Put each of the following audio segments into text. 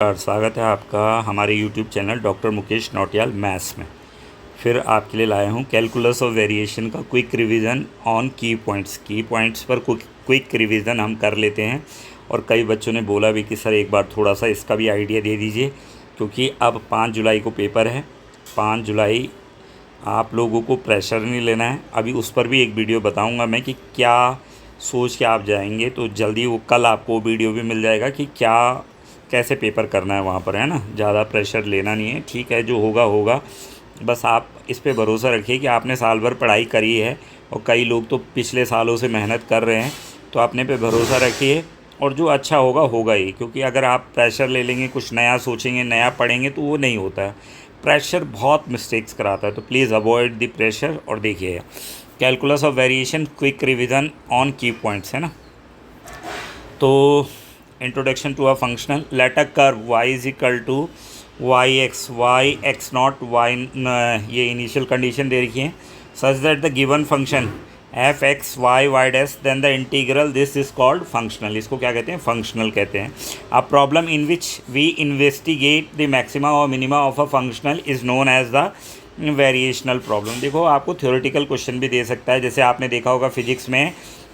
स्वागत है आपका हमारे YouTube channel doctor Mukesh Nautiyal maths में। फिर आपके लिए लाया हूँ कैलकुलस ऑफ वेरिएशन का quick revision on key points पर क्विक रिवीजन हम कर लेते हैं। और कई बच्चों ने बोला भी कि सर एक बार थोड़ा सा इसका भी आइडिया दे दीजिए, क्योंकि अब 5 जुलाई को पेपर है। 5 जुलाई आप लोगों को प्रेशर नहीं लेना है। अभी उस पर भी एक वीडियो बताऊँगा मैं कि क्या सोच के आप जाएंगे, तो जल्दी वो कल आपको वीडियो भी मिल जाएगा कि कैसे पेपर करना है वहाँ पर, है ना। ज़्यादा प्रेशर लेना नहीं है, ठीक है, जो होगा होगा। बस आप इस पे भरोसा रखिए कि आपने साल भर पढ़ाई करी है, और कई लोग तो पिछले सालों से मेहनत कर रहे हैं, तो अपने पे भरोसा रखिए और जो अच्छा होगा होगा ही। क्योंकि अगर आप प्रेशर ले लेंगे, कुछ नया सोचेंगे, नया पढ़ेंगे, तो वो नहीं होता है। प्रेशर बहुत मिस्टेक्स कराता है, तो प्लीज़ अवॉइड द प्रेशर। और देखिए calculus of variation quick revision on key points, है ना। तो introduction to a functional, let a curve y is equal to y x not y, ये इनिशियल कंडीशन दे रखी है, such that the given function F x Y Y dash then the integral this is called functional. इसको क्या कहते हैं? Functional कहते हैं। A problem in which we investigate the maxima और minima of a functional is known as the variational problem. देखो, आपको theoretical question भी दे सकता है, जैसे आपने देखा होगा फिजिक्स में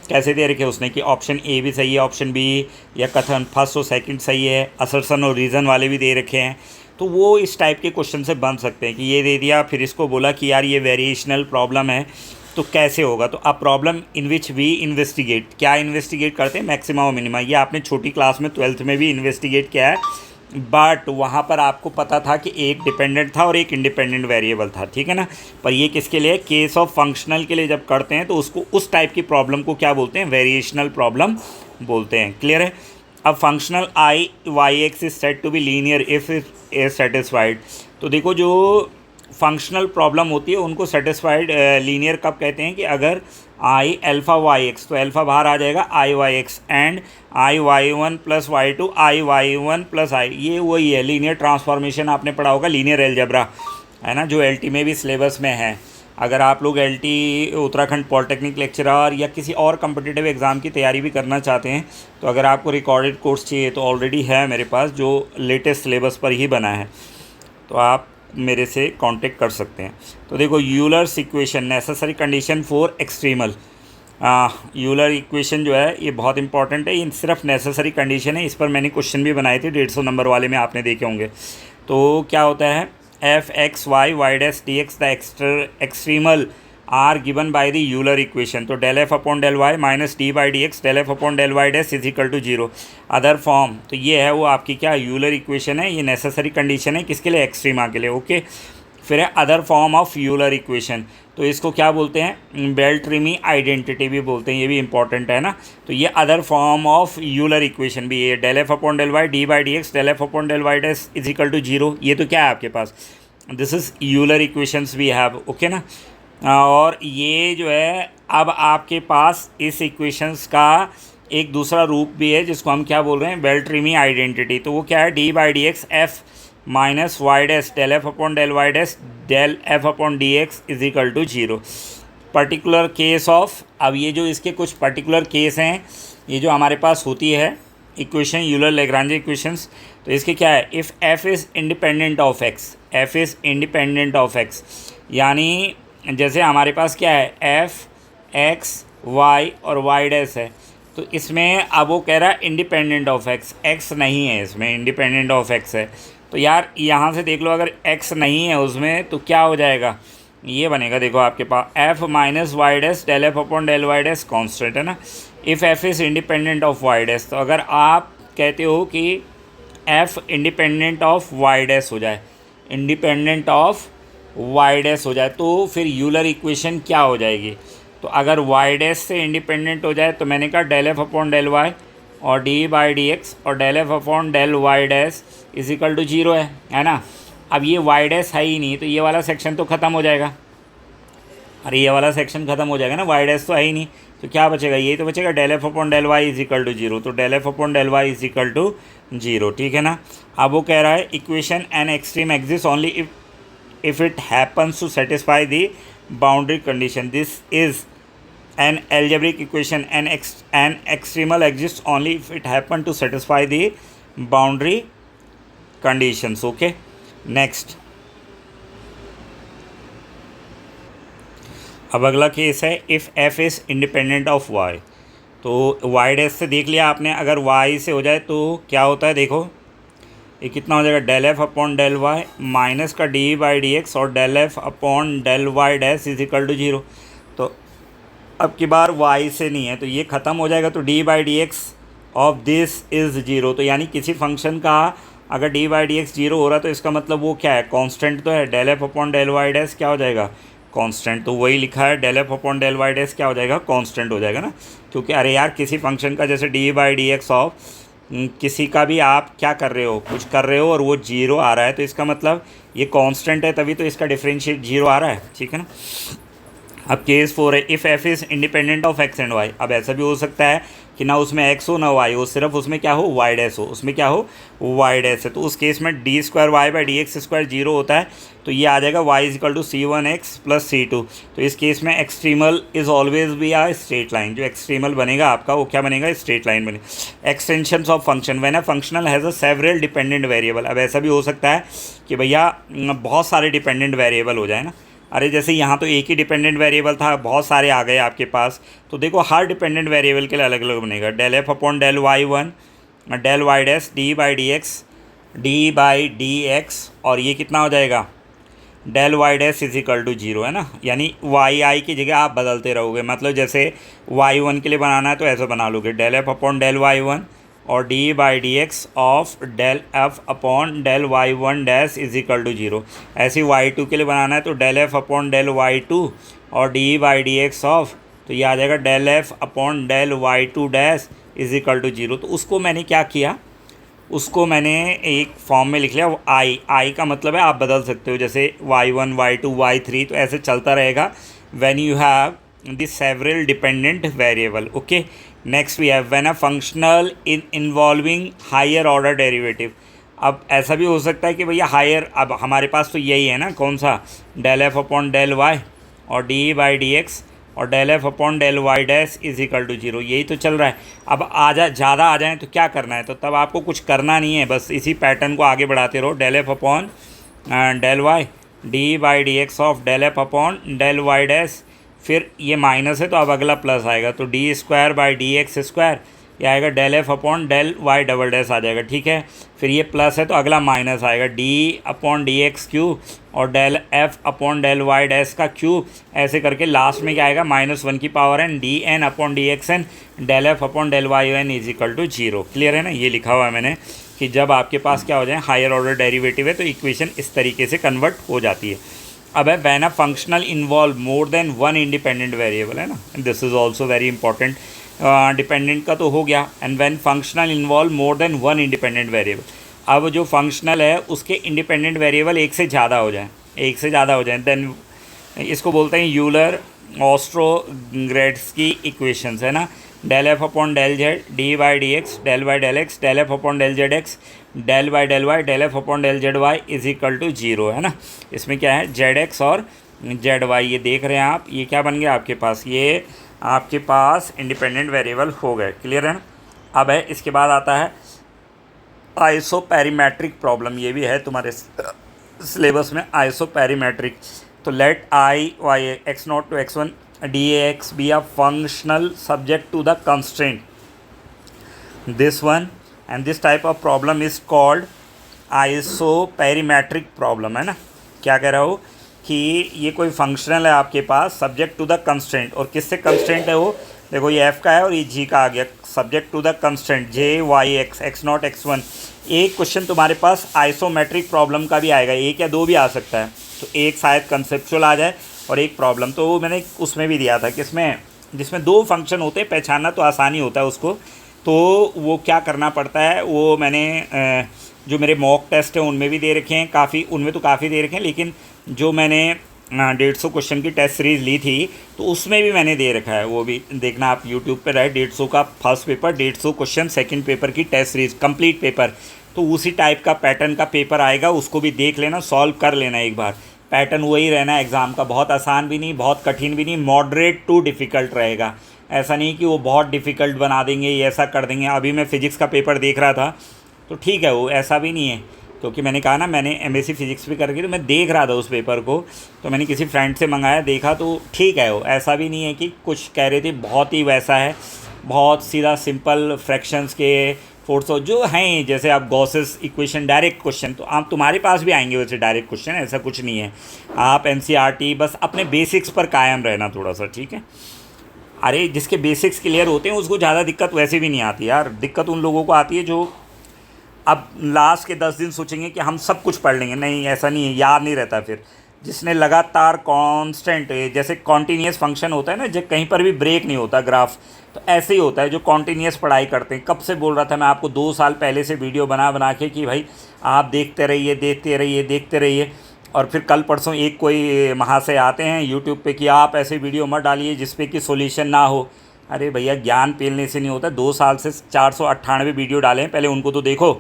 कैसे दे रखे उसने कि ऑप्शन ए भी सही है, ऑप्शन बी, या कथन फर्स्ट और सेकंड सही है, असर्शन और रीज़न वाले भी दे रखे हैं। तो वो इस टाइप के क्वेश्चन से बन सकते हैं कि ये दे दिया, फिर इसको बोला कि यार ये वेरिएशनल प्रॉब्लम है, तो कैसे होगा। तो a problem in which we investigate, क्या इन्वेस्टिगेट करते हैं? मैक्सिमा और मिनिमा। ये आपने छोटी क्लास में 12th में भी इन्वेस्टिगेट किया है, बट वहाँ पर आपको पता था कि एक डिपेंडेंट था और एक इंडिपेंडेंट वेरिएबल था, ठीक है ना। पर ये किसके लिए? केस ऑफ फंक्शनल के लिए जब करते हैं तो उसको, उस टाइप की प्रॉब्लम को क्या बोलते हैं? वेरिएशनल प्रॉब्लम बोलते हैं। क्लियर है? अब functional I Y X is said to be linear if is satisfied. तो देखो, जो फंक्शनल प्रॉब्लम होती है उनको सेटिस्फाइड लीनियर कब कहते हैं? कि अगर आई एल्फ़ा वाई एक्स, तो एल्फ़ा बाहर आ जाएगा I Y x, and I y one plus y two I y one plus I, ये वही है लीनियर ट्रांसफॉर्मेशन। आपने पढ़ा होगा लीनियर एलजेब्रा, है ना, जो एलटी में भी सिलेबस में है। अगर आप लोग एलटी उत्तराखंड पॉलिटेक्निक लेक्चरर या किसी और कम्पिटिटिव एग्ज़ाम की तैयारी भी करना चाहते हैं, तो अगर आपको रिकॉर्डेड कोर्स चाहिए तो ऑलरेडी है मेरे पास, जो लेटेस्ट सिलेबस पर ही बना है, तो आप मेरे से कांटेक्ट कर सकते हैं। तो देखो, Euler's equation necessary condition for extremal. Euler equation जो है ये बहुत इंपॉर्टेंट है, ये सिर्फ नेसेसरी कंडीशन है। इस पर मैंने क्वेश्चन भी बनाए थे 150 नंबर वाले में, आपने देखे होंगे। तो क्या होता है? F x Y Y dash d x the extremal are given by the Euler equation. तो del F upon del Y minus d by D x del F upon del Y dash is equal to 0 other form. तो ये है वो आपकी क्या Euler equation है, ये necessary condition है किसके लिए? एक्सट्रीमा के लिए। ओके, फिर है other form of Euler equation. तो इसको क्या बोलते हैं? बेल्ट्रिमी आइडेंटिटी भी बोलते हैं, ये भी इंपॉर्टेंट है ना। तो ये other form of Euler equation भी है, del F upon del y d by D x del F upon del Y dash is equal to 0। ये तो क्या है आपके पास? This is Euler equations we have. Okay ना। और ये जो है, अब आपके पास इस इक्वेशंस का एक दूसरा रूप भी है जिसको हम क्या बोल रहे हैं? Beltrami identity. तो वो क्या है? D by D X F minus Y dash del F upon del Y dash del F upon D X is equal to 0। Particular case of, अब ये जो इसके कुछ पर्टिकुलर केस हैं, ये जो हमारे पास होती है इक्वेशन यूलर लेग्रांजे इक्वेशंस, तो इसके क्या है? If F is independent of x, F is independent of x, यानी जैसे हमारे पास क्या है? एफ एक्स वाई और वाई डैश है, तो इसमें अब वो कह रहा है इंडिपेंडेंट ऑफ एक्स, एक्स नहीं है इसमें, इंडिपेंडेंट ऑफ एक्स है। तो यार यहाँ से देख लो, अगर एक्स नहीं है उसमें तो क्या हो जाएगा? ये बनेगा, देखो आपके पास f minus Y dash del F upon del Y dash constant, है ना। If F is independent of y dash, तो अगर आप कहते हो कि f independent of y dash हो जाए, इंडिपेंडेंट ऑफ वाई डैश हो जाए, तो फिर यूलर इक्वेशन क्या हो जाएगी? तो अगर वाई डैश से इंडिपेंडेंट हो जाए, तो मैंने कहा del F upon del Y और डी बाई डी एक्स और del F upon del Y dash is equal to 0 है ना। अब ये वाई डैश है ही नहीं, तो ये वाला सेक्शन तो ख़त्म हो जाएगा। अरे ये वाला सेक्शन ख़त्म हो जाएगा ना, वाई डैश तो है ही नहीं, तो क्या बचेगा? ये तो बचेगा del F upon del Y is equal to 0। तो del F upon del Y is equal to 0, ठीक है ना। अब वो कह रहा है equation an extreme exist only if it happens to satisfy the boundary condition. This is an algebraic equation. An extremal exists only if it happen to satisfy the boundary conditions. Okay, next. अब अगला case है if F is independent of Y. तो Y dash से देख लिया आपने, अगर Y से हो जाए तो क्या होता है, देखो ये कितना हो जाएगा, del F upon del Y minus का डी बाई डी एक्स और del F upon del Y dash is equal to zero. तो अब की बार वाई से नहीं है तो ये ख़त्म हो जाएगा, तो D by D x of this is zero. तो यानी किसी फंक्शन का अगर D by D x zero हो रहा है तो इसका मतलब वो क्या है, कांस्टेंट तो है। Del F upon del Y dash क्या हो जाएगा, कांस्टेंट। तो वही लिखा है, del F upon del Y dash क्या हो जाएगा, कांस्टेंट हो जाएगा ना। क्योंकि अरे यार किसी फंक्शन का जैसे D by D x of किसी का भी आप क्या कर रहे हो, कुछ कर रहे हो और वो जीरो आ रहा है तो इसका मतलब ये कांस्टेंट है, तभी तो इसका डिफरेंशिएट जीरो आ रहा है, ठीक है ना। अब केस 4 है if F is independent of X and Y. अब ऐसा भी हो सकता है कि ना उसमें एक्स हो ना वाई हो, सिर्फ उसमें क्या हो, वाई डैश हो, उसमें क्या हो, वाई डैश है। तो उस केस में d square y by D x square zero होता है, तो ये आ जाएगा y is equal to c one x plus c two. तो इस केस में extremal is always be a straight line. जो एक्सट्रीमल बनेगा आपका वो क्या बनेगा, स्ट्रेट लाइन बनेगा। Extensions of function when a functional has a several dependent variable. अब ऐसा भी हो सकता है कि भैया बहुत सारे डिपेंडेंट वेरिएबल हो जाए ना। अरे जैसे यहाँ तो एक ही डिपेंडेंट वेरिएबल था, बहुत सारे आ गए आपके पास, तो देखो हर डिपेंडेंट वेरिएबल के लिए अलग अलग बनेगा। Del F upon del Y one del Y dash D by D x और ये कितना हो जाएगा, del Y dash is equal to zero, है ना। यानी वाई आई की जगह आप बदलते रहोगे, मतलब जैसे वाई वन के लिए बनाना है तो ऐसा बना लोगे, del F upon del Y one और D by D x of del F upon del Y one dash is equal to zero. ऐसे ही वाई टू के लिए बनाना है तो del F upon del y two और D by D x of, तो ये आ जाएगा del F upon del y two dash is equal to zero. तो उसको मैंने क्या किया, उसको मैंने एक फॉर्म में लिख लिया, वो आई का मतलब है आप बदल सकते हो, जैसे Y one Y two Y three, तो ऐसे चलता रहेगा when you have the several dependent variable. Okay, next we have when a functional in involving higher order derivative. अब ऐसा भी हो सकता है कि भैया हायर, अब हमारे पास तो यही है ना, कौन सा, del F upon del Y और डी बाई डी एक्स और del F upon del Y dash is equal to zero, यही तो चल रहा है। अब ज़्यादा आ जाए तो क्या करना है, तो तब आपको कुछ करना नहीं है, बस इसी पैटर्न को आगे बढ़ाते रहो। Del F upon del y d by D x of del F upon del Y dash, फिर ये माइनस है तो अब अगला प्लस आएगा, तो d square by D x square, ये आएगा del F upon del y double dash आ जाएगा, ठीक है। फिर ये प्लस है तो अगला माइनस आएगा, d upon D x cube और del F upon del Y dash का क्यूब, ऐसे करके लास्ट में क्या आएगा, माइनस वन की power n d n upon D x n del F upon del y n is equal to zero. Clear है ना, ये लिखा हुआ है मैंने कि जब आपके पास क्या हो जाए, हायर ऑर्डर डेरिवेटिव है तो इक्वेशन इस तरीके से कन्वर्ट हो जाती है। अब है when a functional involve more than one independent variable, है ना, this is also very important. Dependent का तो हो गया, and when functional involve more than one independent variable. अब जो फंक्शनल है उसके इंडिपेंडेंट वेरिएबल एक से ज़्यादा हो जाए, देन इसको बोलते हैं यूलर ऑस्ट्रोग्रेड्स्की इक्वेशंस, है ना। Del F upon del z d by D x del by del x del F upon del z x del by del y del F upon del z y is equal to zero, है ना। इसमें क्या है, z x और z y, ये देख रहे हैं आप, ये क्या बन गया आपके पास, ये आपके पास इंडिपेंडेंट वेरिएबल हो गए। क्लियर है ना। अब है इसके बाद आता है आइसोपैरीमेट्रिक प्रॉब्लम, ये भी है तुम्हारे सिलेबस में, आइसोपैरीमेट्रिक। तो let I Y x naught to x one d x be a functional subject to the constraint this one and this type of problem is called isoperimetric problem, है ना। क्या कह रहा हूँ कि ये कोई फंक्शनल है आपके पास सब्जेक्ट टू द कंस्ट्रेंट, और किससे कंस्ट्रेंट है वो, देखो ये एफ का है और ये जी का आ गया, subject to the constraint J Y X X not X one. एक क्वेश्चन तुम्हारे पास आइसोमेट्रिक प्रॉब्लम का भी आएगा, एक या दो भी आ सकता है, तो एक शायद कंसेप्चुअल आ जाए और एक प्रॉब्लम। तो वो मैंने उसमें भी दिया था किसमें, जिसमें दो फंक्शन होते हैं, पहचानना तो आसानी होता है उसको, तो वो क्या करना पड़ता है, वो मैंने जो मेरे मॉक टेस्ट हैं उनमें भी दे रखे हैं, काफ़ी उनमें तो काफ़ी दे रखे हैं, लेकिन जो मैंने 150 क्वेश्चन की टेस्ट सीरीज़ ली थी तो उसमें भी मैंने दे रखा है, वो भी देखना आप यूट्यूब पर है, 150 का first paper, 150 question second paper की टेस्ट सीरीज़ कंप्लीट पेपर, तो उसी टाइप का पैटर्न का पेपर आएगा, उसको भी देख लेना, सॉल्व कर लेना एक बार। पैटर्न वही रहना एग्ज़ाम का, बहुत आसान भी नहीं बहुत कठिन भी नहीं, मॉडरेट टू डिफ़िकल्ट रहेगा। ऐसा नहीं कि वो बहुत डिफ़िकल्ट बना देंगे, ये ऐसा कर देंगे। अभी मैं फ़िज़िक्स का पेपर देख रहा था तो ठीक है, वो ऐसा भी नहीं है, क्योंकि मैंने कहा ना मैंने एमएससी फिजिक्स भी करके, तो मैं देख रहा था उस पेपर को, तो मैंने किसी फ्रेंड से मंगाया, देखा तो ठीक है वो, ऐसा भी नहीं है कि कुछ कह रहे थे बहुत ही वैसा है, बहुत सीधा सिंपल फ्रैक्शंस के फोर्स जो हैं, जैसे आप गॉसेस इक्वेशन डायरेक्ट क्वेश्चन, तो आप तुम्हारे पास भी आएंगे वैसे डायरेक्ट क्वेश्चन, ऐसा कुछ नहीं है। आप एनसीईआरटी बस अपने बेसिक्स पर कायम रहना थोड़ा सा, ठीक है। अरे जिसके बेसिक्स क्लियर होते हैं उसको ज़्यादा दिक्कत वैसे भी नहीं आती यार, दिक्कत उन लोगों को आती है जो अब लास्ट के 10 दिन सोचेंगे कि हम सब कुछ पढ़ लेंगे, नहीं ऐसा नहीं है, याद नहीं रहता फिर। जिसने लगातार कांस्टेंट, जैसे कॉन्टीन्यूस फंक्शन होता है ना, जब कहीं पर भी ब्रेक नहीं होता ग्राफ, तो ऐसे ही होता है जो कॉन्टीन्यूस पढ़ाई करते हैं। कब से बोल रहा था मैं आपको, 2 साल पहले से वीडियो बना बना के कि भाई आप देखते रहिए देखते रहिए देखते रहिए, और फिर कल परसों एक कोई महाशय आते हैं यूट्यूब पे कि आप ऐसे वीडियो मत डालिए जिसपे कि सॉल्यूशन ना हो। अरे भैया ज्ञान पेलने से नहीं होता, 2 साल से 498 वीडियो डाले हैं, पहले उनको तो देखो।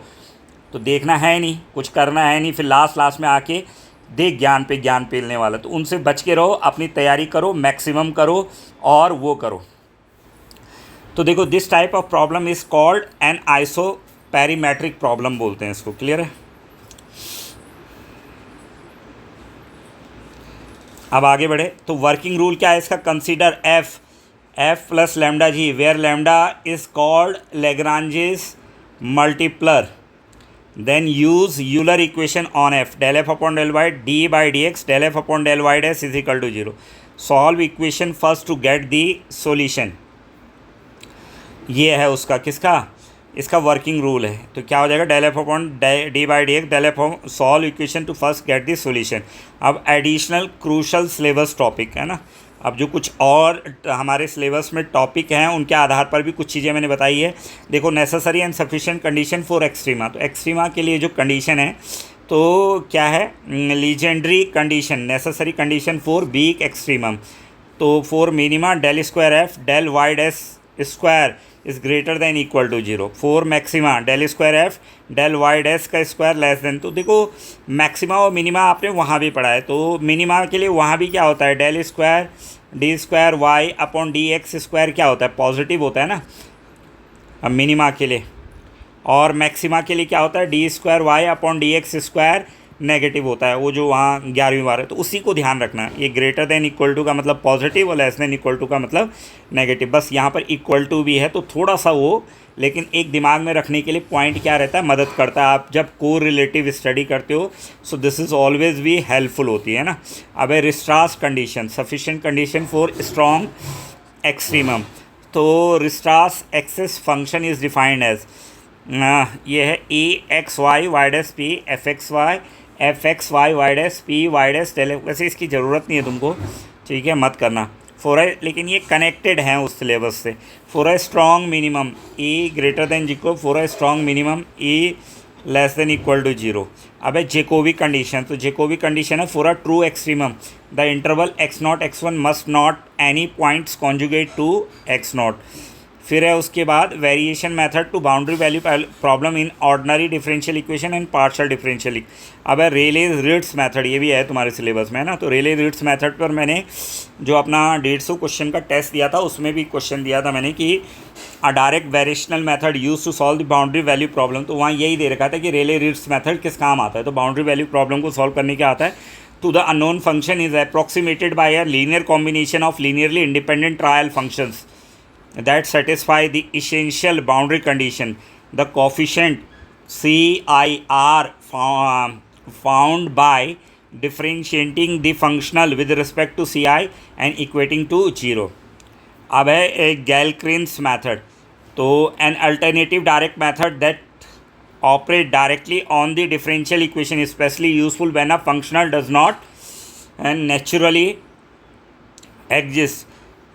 तो देखना है नहीं, कुछ करना है नहीं, फिर लास्ट में आके देख ज्ञान पे ज्ञान पेलने वाला, तो उनसे बच के रहो, अपनी तैयारी करो, मैक्सिमम करो और वो करो। तो देखो, this type of problem is called an isoperimetric problem बोलते हैं इसको, क्लियर है। अब आगे बढ़े तो वर्किंग रूल क्या है इसका, consider f plus lambda g where lambda is called Lagrange's multiplier, then use Euler equation on f, del f upon del y d by dx del f upon del y dash is equal to 0. Solve equation first to get the solution. ये है उसका किसका, इसका working rule है। तो क्या हो जाएगा, del f upon d by dx del f solve equation to first get the solution. अब एडिशनल क्रूशल सिलेबस टॉपिक है ना, अब जो कुछ और हमारे सिलेबस में टॉपिक हैं उनके आधार पर भी कुछ चीज़ें मैंने बताई है। देखो, necessary and sufficient condition for extrema, तो एक्सट्रीमा के लिए जो कंडीशन है तो क्या है, Legendre condition, necessary condition for weak extremum, तो for minima del square f del Y dash square is greater than equal to 0, for maxima del square f del Y dash का square less than. तो देखो maxima और minima आपने वहाँ भी पढ़ा है, तो मिनिमा के लिए वहाँ भी क्या होता है, del square d square y upon D x square क्या होता है, पॉजिटिव होता है ना, अब मिनिमा के लिए। और मैक्सिमा के लिए क्या होता है, d square y upon D x square negative होता है, वो जो वहाँ 11वीं बार है, तो उसी को ध्यान रखना। ये ग्रेटर देन इक्वल टू का मतलब पॉजिटिव और लेस देन इक्वल टू का मतलब नेगेटिव, बस यहाँ पर इक्वल टू भी है तो थोड़ा सा वो, लेकिन एक दिमाग में रखने के लिए पॉइंट क्या रहता है, मदद करता है आप जब को रिलेटिव स्टडी करते हो, सो दिस इज़ ऑलवेज भी हेल्पफुल होती है ना। अब है Weierstrass condition, sufficient condition for strong extremum, तो Weierstrass excess function is defined as, ये है E x Y Y dash p f x y f x Y Y dash p y dash del, वैसे इसकी ज़रूरत नहीं है तुमको, ठीक है, मत करना फॉर ए, लेकिन ये कनेक्टेड हैं उस सिलेबस से। For a strong minimum e greater than zero, for a strong minimum e less than equal to 0। अब है जेकोबी कंडीशन, तो जेकोबी कंडीशन है for a true extremum the interval x0 x1 must not any points conjugate to x0। फिर है उसके बाद variation method to boundary value problem in ordinary differential equation and partial differential. अब है रेलेज Ritz method, ये भी है तुम्हारे सिलेबस में है ना, तो रेलेज रिट्स मेथड पर मैंने जो अपना 150 क्वेश्चन का टेस्ट दिया था उसमें भी क्वेश्चन दिया था मैंने कि a direct variational method use to solve the boundary value problem, तो वहाँ यही दे रखा था कि रेले रिट्स मेथड किस काम आता है, तो बाउंड्री वैल्यू प्रॉब्लम को सॉल्व करने क्या आता है, to the unknown function is approximated by a linear combination of linearly independent trial functions that satisfy the essential boundary condition. The coefficient CIR found by differentiating the functional with respect to CI and equating to 0. अब है एक Gale-Krins method, तो an alternative direct method that operate directly on the differential equation is especially useful when a functional does not naturally exist.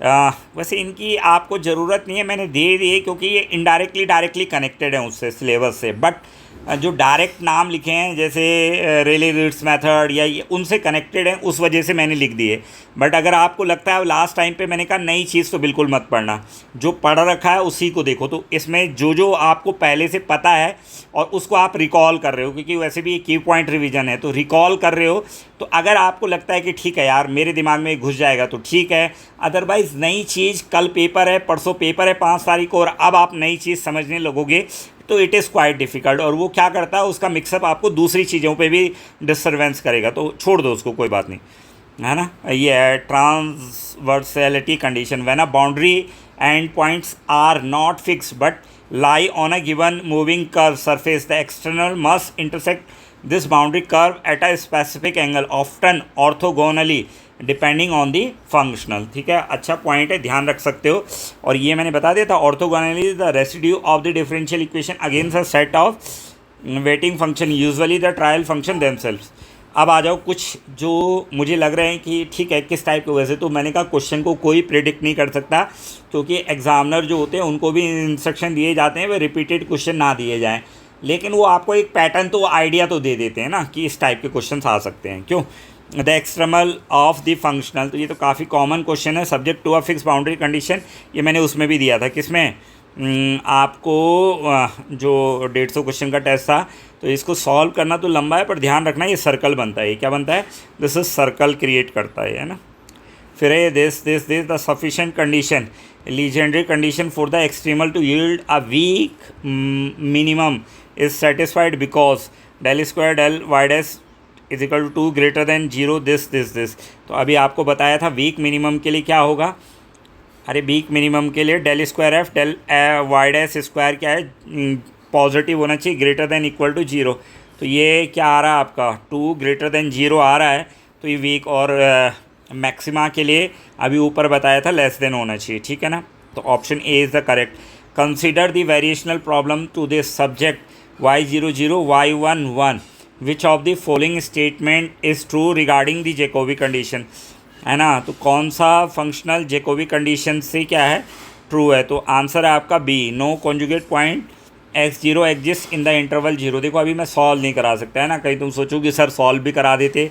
वैसे इनकी आपको ज़रूरत नहीं है, मैंने दे दिए क्योंकि ये इनडायरेक्टली डायरेक्टली कनेक्टेड है उससे सिलेबस से, बट जो डायरेक्ट नाम लिखे हैं जैसे रेले रिट्स मेथड या ये उनसे कनेक्टेड हैं, उस वजह से मैंने लिख दिए। बट अगर आपको लगता है लास्ट टाइम पे मैंने कहा नई चीज़, तो बिल्कुल मत पढ़ना, जो पढ़ रखा है उसी को देखो। तो इसमें जो जो आपको पहले से पता है और उसको आप रिकॉल कर रहे हो, क्योंकि वैसे भी की पॉइंट रिवीजन है, तो रिकॉल कर रहे हो, तो अगर आपको लगता है कि ठीक है यार मेरे दिमाग में घुस जाएगा तो ठीक है, अदरवाइज़ नई चीज़, कल पेपर है, परसों पेपर है 5 तारीख को, और अब आप नई चीज़ समझने लगोगे, तो इट इज़ क्वाइट डिफ़िकल्ट। और वो क्या करता है, उसका मिक्सअप आपको दूसरी चीज़ों पे भी डिस्टर्बेंस करेगा, तो छोड़ दो उसको, कोई बात नहीं, है ना। ये है transversality condition, when a boundary end points are not fix but lie on a given moving curve surface, the external must intersect this boundary curve at a specific angle, often orthogonally depending on the functional। ठीक है, अच्छा point है, ध्यान रख सकते हो। और ये मैंने बता दिया था, orthogonally the residue of the differential equation against a set of weighting function, usually the trial function themselves. अब आ जाओ कुछ जो मुझे लग रहे हैं कि ठीक है किस टाइप के। वैसे तो मैंने कहा क्वेश्चन को कोई प्रिडिक्ट नहीं कर सकता, क्योंकि एग्जामिनर जो होते हैं उनको भी इंस्ट्रक्शन दिए जाते हैं वे रिपीटेड क्वेश्चन ना दिए जाएं, लेकिन वो आपको एक पैटर्न तो आइडिया तो दे देते हैं ना कि इस टाइप के क्वेश्चन आ सकते हैं। क्यों, the extremal of the functional, तो ये तो काफ़ी कॉमन क्वेश्चन है। Subject to a fix boundary condition, ये मैंने उसमें भी दिया था, किसमें, आपको जो 150 क्वेश्चन का टेस्ट था। तो इसको सॉल्व करना तो लंबा है, पर ध्यान रखना ये सर्कल बनता है। ये क्या बनता है, दिस इज सर्कल क्रिएट करता है ना। फिर है this the sufficient condition, Legendre condition for the extremal to yield a weak minimum is satisfied because del square del Y dash is equal to greater than zero this. तो अभी आपको बताया था वीक मिनिमम के लिए क्या होगा। अरे वीक मिनिमम के लिए del square f del Y dash square क्या है, पॉजिटिव होना चाहिए, greater than equal to zero. तो ये क्या आ रहा है आपका, 2 ग्रेटर देन जीरो आ रहा है, तो ये वीक। और मैक्सिमा के लिए अभी ऊपर बताया था लेस देन होना चाहिए, ठीक है ना। तो option A is the correct. Consider the variational problem to this subject y00 y11 which of the following statement is true regarding the Jacobi condition, है ना। तो कौन सा फंक्शनल जैकोबी कंडीशन से क्या है, ट्रू है। तो आंसर है आपका B, no conjugate point x0 exist in the interval 0। देखो अभी मैं सॉल्व नहीं करा सकता, है ना। कहीं तुम सोचो कि सर सॉल्व भी करा देते,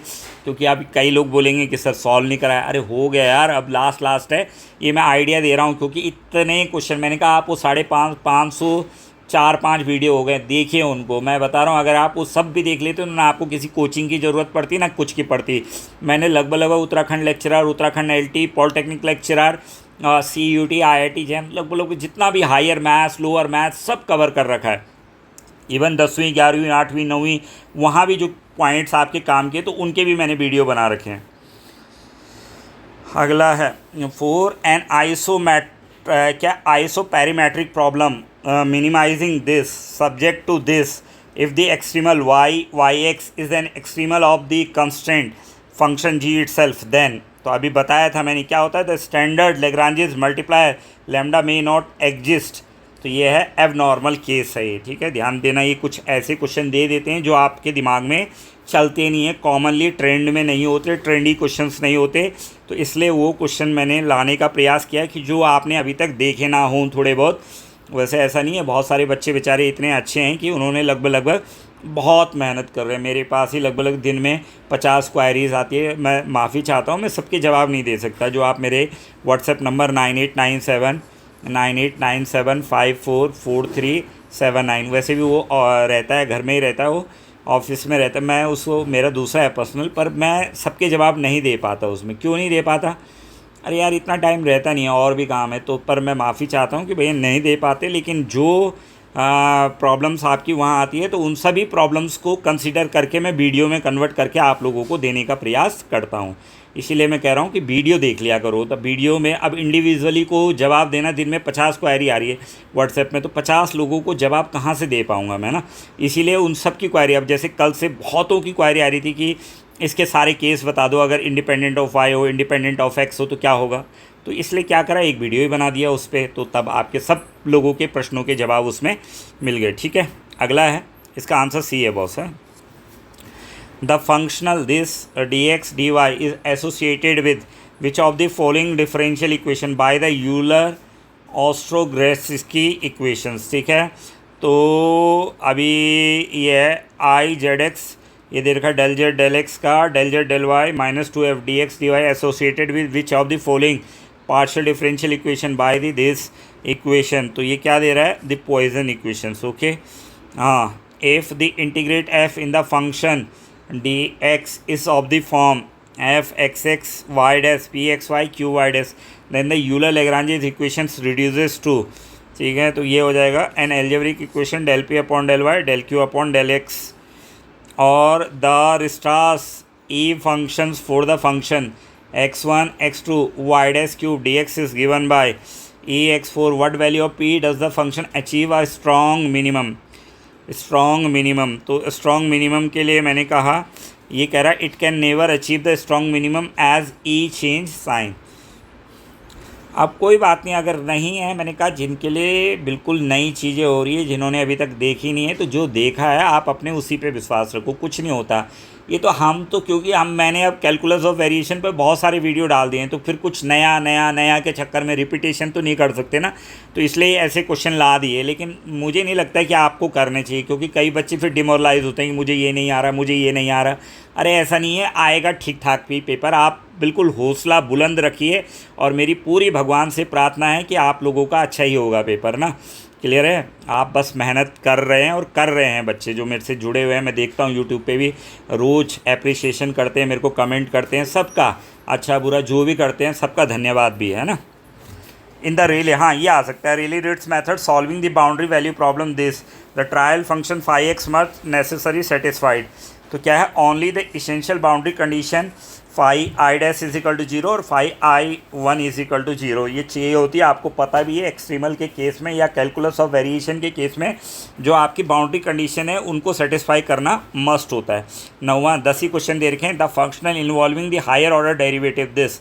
क्योंकि अब कई लोग बोलेंगे कि सर सॉल्व नहीं कराया। अरे हो गया यार, अब लास्ट है। ये मैं आइडिया दे रहा हूँ, क्योंकि इतने क्वेश्चन मैंने कहा आपको 550 4-5 वीडियो हो गए, देखिए उनको। मैं बता रहा हूँ अगर आप वो सब भी देख लेते तो ना आपको किसी कोचिंग की ज़रूरत पड़ती ना कुछ की पड़ती। मैंने लगभग Uttarakhand lecturer, Uttarakhand LT, polytechnic lecturer, CUT, IIT jam, लगभग जितना भी हायर मैथ्स लोअर मैथ्स सब कवर कर रखा है। इवन 10वीं 11वीं 8वीं 9वीं वहाँ भी जो पॉइंट्स आपके काम के, तो उनके भी मैंने वीडियो बना रखे हैं। अगला है for an isoperimetric problem minimizing this subject to this if the extremal yx is an extremal of the constraint function g itself, then तो अभी बताया था मैंने क्या होता है, the standard Lagrange's multiplier lambda may not exist. तो ये है एबनॉर्मल केस है ये, ठीक है, ध्यान देना। ये कुछ ऐसे क्वेश्चन दे देते हैं जो आपके दिमाग में चलते नहीं है, कॉमनली ट्रेंड में नहीं होते, ट्रेंडी क्वेश्चंस नहीं होते। तो इसलिए वो क्वेश्चन मैंने लाने का प्रयास किया कि जो आपने अभी तक देखे ना हों थोड़े बहुत। वैसे ऐसा नहीं है, बहुत सारे बच्चे बेचारे इतने अच्छे हैं कि उन्होंने लगभग बहुत मेहनत कर रहे हैं। मेरे पास ही लगभग दिन में 50 क्वायरीज़ आती है। मैं माफ़ी चाहता हूँ, मैं सबके जवाब नहीं दे सकता। जो आप मेरे व्हाट्सएप नंबर 9897 वैसे भी वो रहता है, घर में ही रहता है, वो ऑफिस में रहता है। मैं उसको, मेरा दूसरा है पर्सनल, पर मैं सबके जवाब नहीं दे पाता उसमें। क्यों नहीं दे पाता, अरे यार इतना टाइम रहता नहीं है, और भी काम है। तो पर मैं माफ़ी चाहता हूँ कि भैया नहीं दे पाते, लेकिन जो प्रॉब्लम्स आपकी वहाँ आती है तो उन सभी प्रॉब्लम्स को कंसीडर करके मैं वीडियो में कन्वर्ट करके आप लोगों को देने का प्रयास करता हूँ। इसीलिए मैं कह रहा हूँ कि वीडियो देख लिया करो। तो वीडियो में अब इंडिविजुअली को जवाब देना, दिन में 50 क्वायरी आ रही है व्हाट्सएप में, तो 50 लोगों को जवाब कहाँ से दे पाऊँगा मैं ना। इसीलिए उन सब की क्वायरी, अब जैसे कल से बहुतों की क्वायरी आ रही थी कि इसके सारे केस बता दो, अगर इंडिपेंडेंट ऑफ y हो, इंडिपेंडेंट ऑफ x हो तो क्या होगा। तो इसलिए क्या करा, एक वीडियो ही बना दिया उस पर, तो तब आपके सब लोगों के प्रश्नों के जवाब उसमें मिल गए, ठीक है। अगला है, इसका आंसर सी है बॉस, है। The functional this dx dy is associated with which of the following differential equation by the Euler Ostrogradsky equations, ठीक है। तो अभी ये I/Z/X ये दे रखा डेल जेड डेल एक्स का del z del y -2f dx dy associated with which of the following partial differential equation by the this equation. तो ये क्या दे रहा है, द पॉइजन इक्वेशंस, ओके। हाँ, if the integrate f in the function dx is of the form f(x(x) y dash p(x)y q y dash, then the Euler Lagrange's equations reduces to ठीक है, तो ये हो जाएगा an algebraic equation del p upon del y del q upon del x और the Weierstrass E functions for the function x1 x2 y dash cube dx is given by ex4 what value of p does the function achieve a strong minimum तो strong minimum के लिए मैंने कहा ये कह रहा है it can never achieve the strong minimum as e change sign. अब कोई बात नहीं, अगर नहीं है, मैंने कहा जिनके लिए बिल्कुल नई चीज़ें हो रही है, जिन्होंने अभी तक देखी नहीं है, तो जो देखा है आप अपने उसी पे विश्वास रखो, कुछ नहीं होता ये तो। हम तो क्योंकि मैंने अब कैलकुलस ऑफ वेरिएशन पर बहुत सारे वीडियो डाल दिए हैं, तो फिर कुछ नया नया नया के चक्कर में रिपीटेशन तो नहीं कर सकते ना, तो इसलिए ऐसे क्वेश्चन ला दिए। लेकिन मुझे नहीं लगता कि आपको करने चाहिए, क्योंकि कई बच्चे फिर डिमोरलाइज होते हैं कि मुझे ये नहीं आ रहा, मुझे ये नहीं आ रहा। अरे ऐसा नहीं है, आएगा ठीक ठाक भी पेपर। आप बिल्कुल हौसला बुलंद रखिए और मेरी पूरी भगवान से प्रार्थना है कि आप लोगों का अच्छा ही होगा पेपर ना। क्लियर है? आप बस मेहनत कर रहे हैं और कर रहे हैं। बच्चे जो मेरे से जुड़े हुए हैं, मैं देखता हूँ यूट्यूब पे भी रोज़ एप्रिसिएशन करते हैं, मेरे को कमेंट करते हैं, सबका अच्छा बुरा जो भी करते हैं सबका धन्यवाद भी है ना। इन द रेली, हाँ ये आ सकता है, Rayleigh Ritz method solving the boundary value problem this the trial function phi x must necessary satisfied. तो क्या है, only the essential boundary condition phi I dash is equal to zero और phi I one is equal to zero ये चाहिए होती है। आपको पता भी है एक्सट्रीमल के केस में या कैलकुलस ऑफ वेरिएशन के केस में जो आपकी बाउंड्री कंडीशन है उनको सेटिस्फाई करना मस्ट होता है। 9वां 10 ही क्वेश्चन दे रखे हैं। The functional involving the higher order derivative this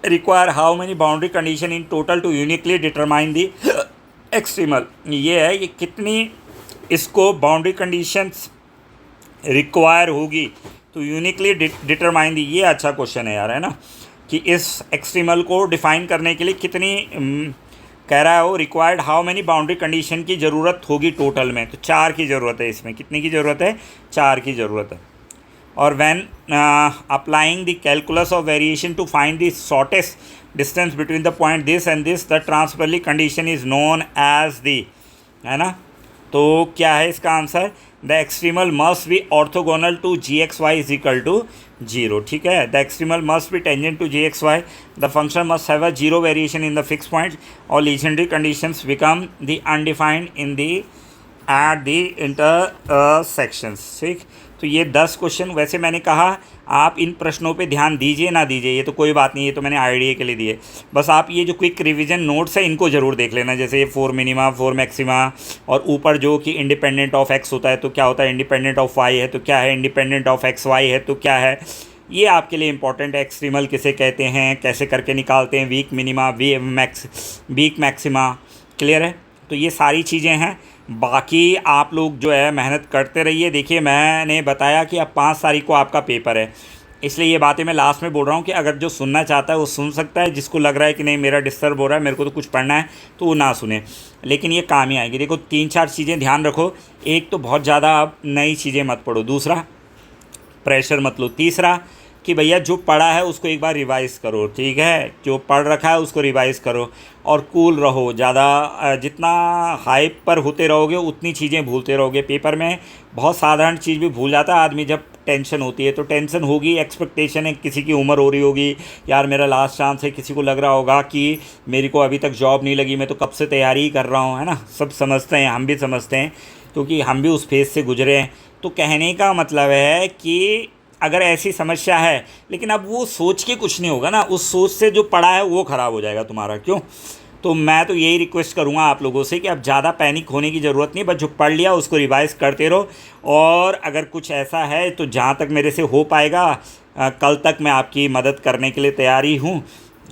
require how many boundary condition in total to uniquely determine the extremal. ये है, ये कितनी इसको बाउंड्री कंडीशंस रिक्वायर होगी तो यूनिकली डिटरमाइन दी। ये अच्छा क्वेश्चन है यार, है ना, कि इस एक्सट्रीमल को डिफाइन करने के लिए कितनी कह रहा है वो required how many boundary condition की ज़रूरत होगी टोटल में। तो 4 की ज़रूरत है इसमें। कितनी की ज़रूरत है? 4 की ज़रूरत है। और when applying the calculus of variation to find the shortest distance between the point this and this the transversality condition is known as the, है ना। तो क्या है इसका answer? The extremal must be orthogonal to g x y is equal to zero. ठीक है, the extremal must be tangent to g x y, the function must have a zero variation in the fix point और legendary conditions become the undefined in the at the intersections. ठीक, तो ये 10 question. वैसे मैंने कहा आप इन प्रश्नों पे ध्यान दीजिए ना दीजिए ये तो कोई बात नहीं, ये तो मैंने आइडिया के लिए दिए। बस आप ये जो क्विक रिवीजन नोट्स है इनको ज़रूर देख लेना, जैसे ये 4 मिनिमा 4 मैक्सिमा और ऊपर जो कि इंडिपेंडेंट ऑफ एक्स होता है तो क्या होता है, इंडिपेंडेंट ऑफ वाई है तो क्या है, इंडिपेंडेंट ऑफ एक्स वाई है तो क्या है। ये आपके लिए इंपॉर्टेंट है। एक्सट्रीमल किसे कहते हैं, कैसे करके निकालते हैं, weak minima weak maxima. Clear है? तो ये सारी चीज़ें हैं। बाकी आप लोग जो है मेहनत करते रहिए। देखिए मैंने बताया कि अब 5 तारीख को आपका पेपर है, इसलिए ये बातें मैं लास्ट में बोल रहा हूँ कि अगर जो सुनना चाहता है वो सुन सकता है, जिसको लग रहा है कि नहीं मेरा डिस्टर्ब हो रहा है, मेरे को तो कुछ पढ़ना है, तो वो ना सुने, लेकिन ये काम ही आएगी। देखो 3-4 चीज़ें ध्यान रखो। एक तो बहुत ज़्यादा आप नई चीज़ें मत पढ़ो, दूसरा प्रेशर मत लो, तीसरा कि भैया जो पढ़ा है उसको एक बार रिवाइज़ करो। ठीक है, जो पढ़ रखा है उसको रिवाइज़ करो और कूल रहो। ज़्यादा जितना हाइप पर होते रहोगे उतनी चीज़ें भूलते रहोगे। पेपर में बहुत साधारण चीज़ भी भूल जाता है आदमी जब टेंशन होती है। तो टेंशन होगी, एक्सपेक्टेशन है, किसी की उम्र हो रही होगी, यार मेरा लास्ट चांस है, किसी को लग रहा होगा कि मेरे को अभी तक जॉब नहीं लगी, मैं तो कब से तैयारी ही कर रहा हूँ, है ना। सब समझते हैं, हम भी समझते हैं, क्योंकि हम भी उस फेज़ से गुजरे हैं। तो कहने का मतलब है कि अगर ऐसी समस्या है, लेकिन अब वो सोच के कुछ नहीं होगा ना, उस सोच से जो पढ़ा है वो ख़राब हो जाएगा तुम्हारा। क्यों? तो मैं तो यही रिक्वेस्ट करूँगा आप लोगों से कि अब ज़्यादा पैनिक होने की ज़रूरत नहीं, बस जो पढ़ लिया उसको रिवाइज़ करते रहो। और अगर कुछ ऐसा है तो जहाँ तक मेरे से हो पाएगा कल तक मैं आपकी मदद करने के लिए तैयार ही हूँ।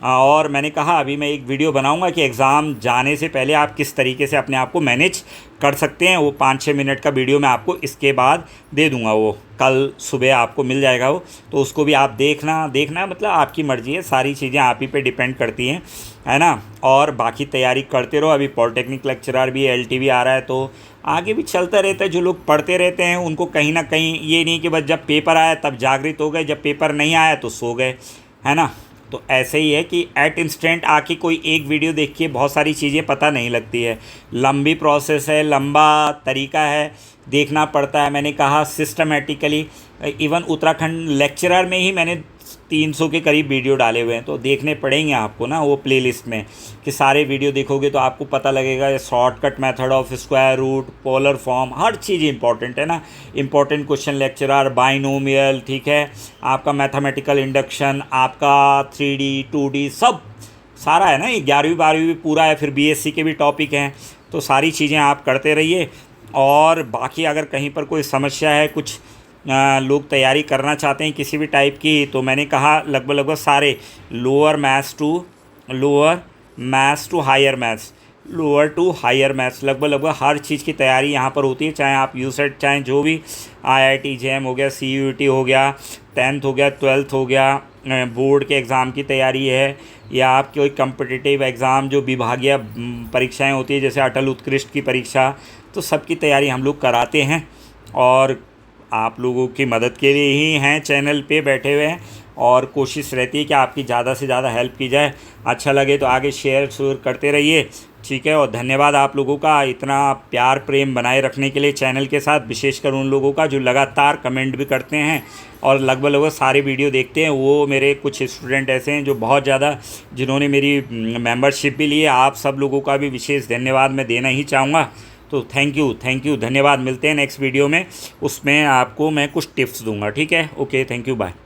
और मैंने कहा अभी मैं एक वीडियो बनाऊंगा कि एग्ज़ाम जाने से पहले आप किस तरीके से अपने आप को मैनेज कर सकते हैं। वो 5-6 मिनट का वीडियो मैं आपको इसके बाद दे दूंगा, वो कल सुबह आपको मिल जाएगा वो, तो उसको भी आप देखना मतलब आपकी मर्ज़ी है, सारी चीज़ें आप ही पे डिपेंड करती हैं, है ना। और बाकी तैयारी करते रहो। अभी पॉलिटेक्निक लेक्चरर भी, LTV आ रहा है, तो आगे भी चलता रहता है। जो लोग पढ़ते रहते हैं उनको कहीं ना कहीं ये नहीं कि बस जब पेपर आया तब जागृत हो गए, जब पेपर नहीं आया तो सो गए, है ना। तो ऐसे ही है कि एट इंस्टेंट आके कोई एक वीडियो देख के बहुत सारी चीज़ें पता नहीं लगती है। लंबी प्रोसेस है, लंबा तरीका है, देखना पड़ता है। मैंने कहा सिस्टमेटिकली, इवन उत्तराखंड लेक्चरर में ही मैंने 300 के करीब वीडियो डाले हुए हैं, तो देखने पड़ेंगे आपको ना वो प्लेलिस्ट में, कि सारे वीडियो देखोगे तो आपको पता लगेगा shortcut method of square root, polar form, हर चीज़ इंपॉर्टेंट है ना। इंपॉर्टेंट क्वेश्चन लेक्चरर, बाइनोमियल, ठीक है, आपका मैथमेटिकल इंडक्शन, आपका 3D 2D सब सारा है ना। ये 11वीं 12वीं भी पूरा है, फिर BSc के भी टॉपिक हैं, तो सारी चीज़ें आप करते रहिए। और बाकी अगर कहीं पर कोई समस्या है, कुछ लोग तैयारी करना चाहते हैं किसी भी टाइप की, तो मैंने कहा लगभग सारे lower maths to higher maths, lower to higher maths, लगभग हर चीज़ की तैयारी यहाँ पर होती है। चाहे आप यूसेट, चाहे जो भी IIT JEM हो गया, CUET हो गया, 10th हो गया, 12th हो गया, बोर्ड के एग्ज़ाम की तैयारी है, या आपकी कोई कम्पिटिटिव एग्ज़ाम जो विभागीय परीक्षाएं होती है जैसे अटल उत्कृष्ट की परीक्षा, तो सबकी तैयारी हम लोग कराते हैं। और आप लोगों की मदद के लिए ही हैं चैनल पे बैठे हुए हैं, और कोशिश रहती है कि आपकी ज़्यादा से ज़्यादा हेल्प की जाए। अच्छा लगे तो आगे शेयर करते रहिए, ठीक है। और धन्यवाद आप लोगों का इतना प्यार प्रेम बनाए रखने के लिए चैनल के साथ, विशेषकर उन लोगों का जो लगातार कमेंट भी करते हैं और लगभग सारे वीडियो देखते हैं। वो मेरे कुछ स्टूडेंट ऐसे हैं जो बहुत ज़्यादा, जिन्होंने मेरी मेंबरशिप भी ली है। आप सब लोगों का भी विशेष धन्यवाद मैं देना ही चाहूँगा। तो थैंक यू, धन्यवाद। मिलते हैं नेक्स्ट वीडियो में, उसमें आपको मैं कुछ टिप्स दूंगा, ठीक है। Okay, thank you, bye.